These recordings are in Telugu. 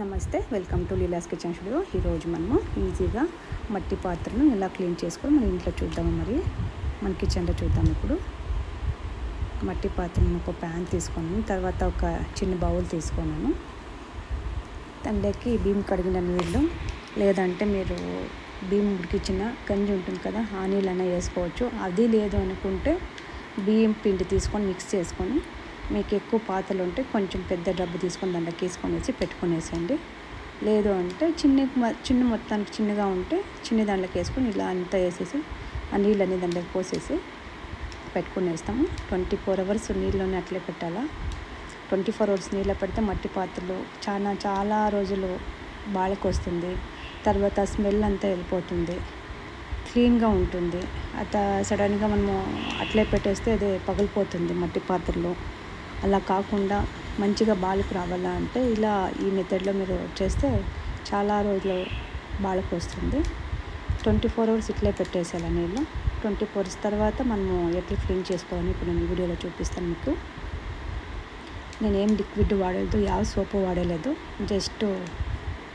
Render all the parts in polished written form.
నమస్తే, welcome to Leela's kitchen studio. ఈరోజు మనము ఈజీగా మట్టి పాత్రను ఎలా క్లీన్ చేసుకొని మన ఇంట్లో చూద్దాము. మరి మన కిచెన్లో చూద్దాం. ఇప్పుడు మట్టి పాత్రను ఒక ప్యాన్ తీసుకున్నాను, తర్వాత ఒక చిన్న బౌల్ తీసుకున్నాను. దాంట్లోకి బియ్యం కడిగిన నీళ్ళు, లేదంటే మీరు బియ్యం ఉడికించిన గంజి ఉంటుంది కదా, ఆ నీళ్ళైనా వేసుకోవచ్చు. అది లేదు అనుకుంటే బియ్యం పిండి తీసుకొని మిక్స్ చేసుకొని, మీకు ఎక్కువ పాత్రలు ఉంటే కొంచెం పెద్ద డబ్బు తీసుకొని దాంట్లోకి వేసుకొనేసి పెట్టుకునేసేయండి. లేదు అంటే చిన్న మొత్తానికి చిన్నగా ఉంటే చిన్న దాంట్లోకి వేసుకొని ఇలా అంతా వేసేసి ఆ నీళ్ళని దాంట్లోకి పోసేసి పెట్టుకునేస్తాము. 24 hours నీళ్ళలోనే అట్లే పెట్టాలా. 24 hours నీళ్ళ పెడితే మట్టి పాత్రలు చాలా రోజులు బాళకు వస్తుంది. తర్వాత స్మెల్ అంతా వెళ్ళిపోతుంది, క్లీన్గా ఉంటుంది. సడన్గా మనము అట్లే పెట్టేస్తే అదే పగిలిపోతుంది మట్టి పాత్రలో. అలా కాకుండా మంచిగా బాళకు రావాలా అంటే ఇలా ఈ మెథడ్లో మీరు చేస్తే చాలా రోజులు బాళకు వస్తుంది. 24 hours ఇట్లే పెట్టేసేయాలి నీళ్ళు. 24 hours తర్వాత మనము ఎట్లా క్లీన్ చేసుకోవాలని ఇప్పుడు నేను వీడియోలో చూపిస్తాను మీకు. నేనేం లిక్విడ్ వాడలేదు, సోపు వాడలేదు. జస్ట్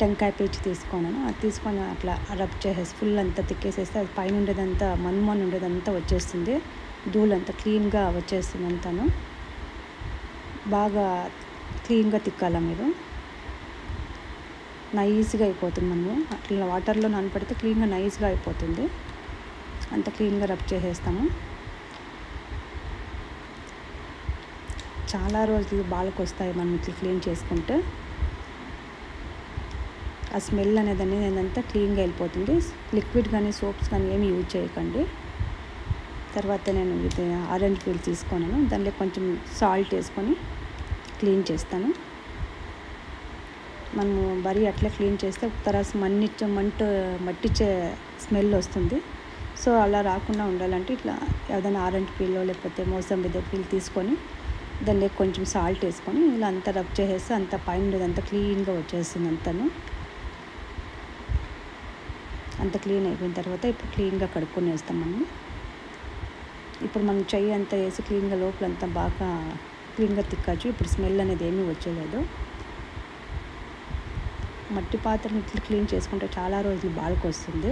టెంకాయ పీచు తీసుకున్నాను. అది తీసుకొని అట్లా రబ్ చేసేసి ఫుల్ అంతా తిక్కేసేస్తే అది పైన ఉండేదంతా మన్మన్ ఉండేదంతా వచ్చేస్తుంది, ధూళంతా క్లీన్గా వచ్చేస్తుంది అంతాను. బాగా క్లీన్గా తిక్కాల మీరు, నైస్గా అయిపోతుంది. మనము అట్లా వాటర్లో నానపెడితే క్లీన్గా నైస్గా అయిపోతుంది. అంత క్లీన్గా రబ్ చేసేస్తాము. చాలా రోజులు బాళకు వస్తాయి మనం ఇట్లా క్లీన్ చేసుకుంటే. ఆ స్మెల్ అనేదాన్ని నేనంతా క్లీన్గా వెళ్ళిపోతుంది. లిక్విడ్ కానీ సోప్స్ కానీ ఏమి యూజ్ చేయకండి. తర్వాత నేను ఇది ఆరెంజ్ పీల్ తీసుకున్నాను, దాంట్లో కొంచెం సాల్ట్ వేసుకొని క్లీన్ చేస్తాను. మనము బరీ అట్లా క్లీన్ చేస్తే తర్వాత మట్టిచ్చే స్మెల్ వస్తుంది. సో అలా రాకుండా ఉండాలంటే ఇట్లా ఏదైనా ఆరెంజ్ పీల్లో లేకపోతే మోసంబి పీల్ తీసుకొని దానిలో కొంచెం సాల్ట్ వేసుకొని ఇలా అంతా రబ్ చేసేస్తే అంత పైన ఉండేదంతా క్లీన్గా వచ్చేస్తుంది అంతాను. అంత క్లీన్ అయిపోయిన తర్వాత ఇప్పుడు క్లీన్గా కడుక్కొని వేస్తాం మనం. ఇప్పుడు మనం చెయ్యి అంతా వేసి క్లీన్గా లోపలంతా బాగా క్లీన్గా తిక్కచ్చు. ఇప్పుడు స్మెల్ అనేది ఏమీ వచ్చేలేదు. మట్టి పాత్రను ఇట్లా క్లీన్ చేసుకుంటే చాలా రోజులు బాళకు వస్తుంది.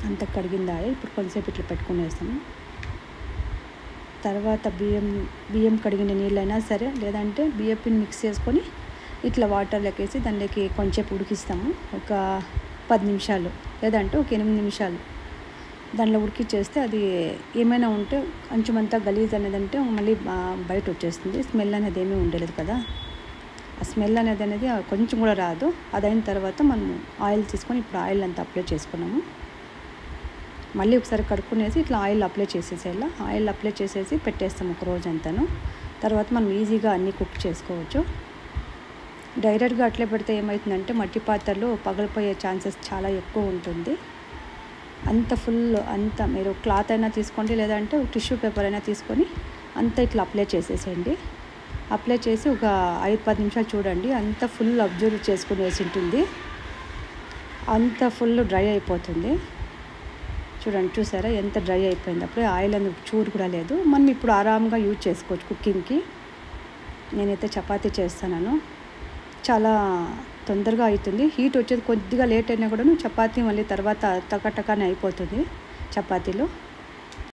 అంత కడిగిందా ఇప్పుడు కొంచెంసేపు ఇట్లా పెట్టుకుని వేస్తాము. తర్వాత బియ్యం కడిగిన నీళ్ళైనా సరే, లేదంటే బియ్యపిండి మిక్స్ చేసుకొని ఇట్లా వాటర్లోకి వేసి దానిలోకి కొంచెంసేపు ఉడికిస్తాము. ఒక 10 నిమిషాలు లేదంటే ఒక 8 నిమిషాలు దాంట్లో ఉడికిచ్చేస్తే అది ఏమైనా ఉంటే కొంచెం అంతా గలీజ్ అనేది మళ్ళీ బయట వచ్చేస్తుంది. స్మెల్ అనేది ఏమీ ఉండలేదు కదా, ఆ స్మెల్ అనేది కొంచెం కూడా రాదు. అదైన తర్వాత మనము ఆయిల్ తీసుకొని ఇప్పుడు ఆయిల్ అంతా అప్లై చేసుకున్నాము. మళ్ళీ ఒకసారి కడుక్కునేసి ఇట్లా ఆయిల్ అప్లై చేసేసేలా. ఆయిల్ అప్లై చేసేసి పెట్టేస్తాము ఒక రోజు అంతాను. తర్వాత మనం ఈజీగా అన్నీ కుక్ చేసుకోవచ్చు. డైరెక్ట్గా అట్లే పెడితే ఏమవుతుందంటే మట్టి పాత్రలో పగిలిపోయే ఛాన్సెస్ చాలా ఎక్కువ ఉంటుంది. అంతా మీరు క్లాత్ అయినా తీసుకోండి, లేదంటే టిష్యూ పేపర్ అయినా తీసుకొని అంతా ఇట్లా అప్లై చేసేసేయండి. అప్లై చేసి ఒక 5-10 నిమిషాలు చూడండి. అంతా ఫుల్ అబ్జర్వ్ చేసుకుని వేసి ఉంటుంది, అంత ఫుల్ డ్రై అయిపోతుంది. చూసారా ఎంత డ్రై అయిపోయింది. అప్పుడే ఆయిల్ అనేది చూడు కూడా లేదు. మనం ఇప్పుడు ఆరాంగా యూజ్ చేసుకోవచ్చు కుకింగ్కి. నేనైతే చపాతీ చేస్తున్నాను, చాలా తొందరగా అవుతుంది. హీట్ వచ్చేది కొద్దిగా లేట్ అయినా కూడా చపాతీ మళ్ళీ తర్వాత టకటకానే అయిపోతుంది చపాతీలో.